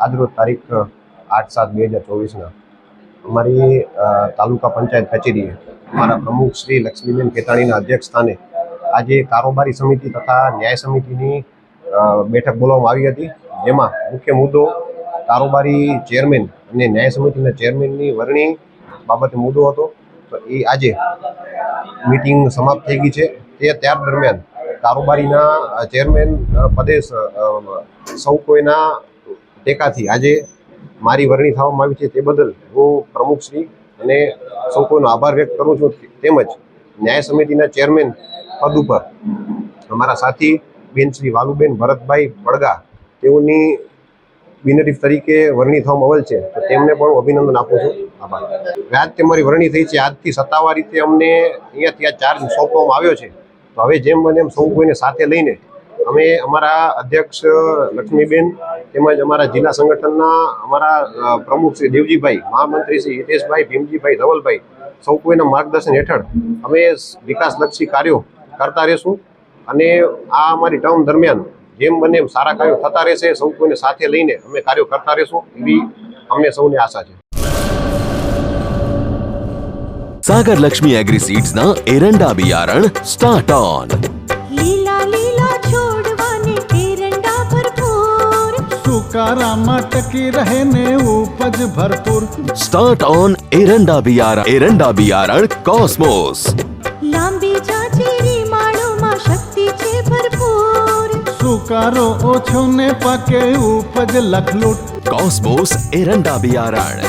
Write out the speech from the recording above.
આજરોજ તારીખ 8/7/2024 અમારી તાલુકા પંચાયત કચેરીએ અમારા પ્રમુખ શ્રી લક્ષ્મીબેન કેતાણીના અધ્યક્ષ સ્થાને આજે કારોબારી સમિતિ તથા ન્યાય સમિતિની બેઠક બોલાવવામાં આવી હતી, જેમાં મુખ્ય મુદ્દો કારોબારી ચેરમેન અને ન્યાય સમિતિના ચેરમેનની વરણી બાબતે મુદ્દો હતો. તો એ આજે મીટિંગ સમાપ્ત થઈ ગઈ છે. તે ત્યાર દરમિયાન કારોબારીના ચેરમેન પદે સૌ કોઈના ટેકાથી આજે મારી વરણી થવામાં આવી છે. તે બદલ હું પ્રમુખશ્રી અને સૌ કોઈનો આભાર વ્યક્ત કરું છું. તેમજ ન્યાય સમિતિના ચેરમેન પદ ઉપર અમારા સાથી બેન શ્રી વાલુબેન ભરતભાઈ પડગા, તેઓની બિનહરીફ તરીકે વરણી થવામાં આવેલ છે, તો તેમને પણ અભિનંદન આપું છું. આભાર. વ્યાજ તમારી વરણી થઈ છે. આજથી સત્તાવાર રીતે અમને અહીંયાથી આ ચાર્જ સોંપવામાં આવ્યો છે. તો હવે જેમ બને એમ સૌ કોઈને સાથે લઈને અમે અમારા અધ્યક્ષ લક્ષ્મીબેન તેમજ અમારા જિલ્લા સંગઠનના અમારા પ્રમુખ શ્રી દેવજીભાઈ, મહામંત્રી શ્રી હિતેશભાઈ, ભીમજીભાઈ, ધવલભાઈ, સૌ કોઈના માર્ગદર્શન હેઠળ અમે વિકાસલક્ષી કાર્યો કરતા રહીશું. અને આ અમારી ટર્મ દરમિયાન જેમ બને એમ સારા કાર્યો થતા રહેશે. સૌ કોઈને સાથે લઈને અમે કાર્યો કરતા રહીશું એવી અમને સૌને આશા છે. सागर लक्ष्मी एग्रीसीड्स ना एरंडा बियारण स्टार्ट ऑन। લીલા લીલા છોડવાને એરંડા ભરપૂર, સુકારામાં ટકી રહે ને ઉપજ ભરપૂર. स्टार्ट ऑन एरंडा बियारण कॉस्मोस। લાંબી જાચેરી માળોમાં શક્તિ છે ભરપૂર, સુકારો ઓછો ને પાકે ઉપજ લખલૂટ. कॉस्मोस एरंडा बियारण।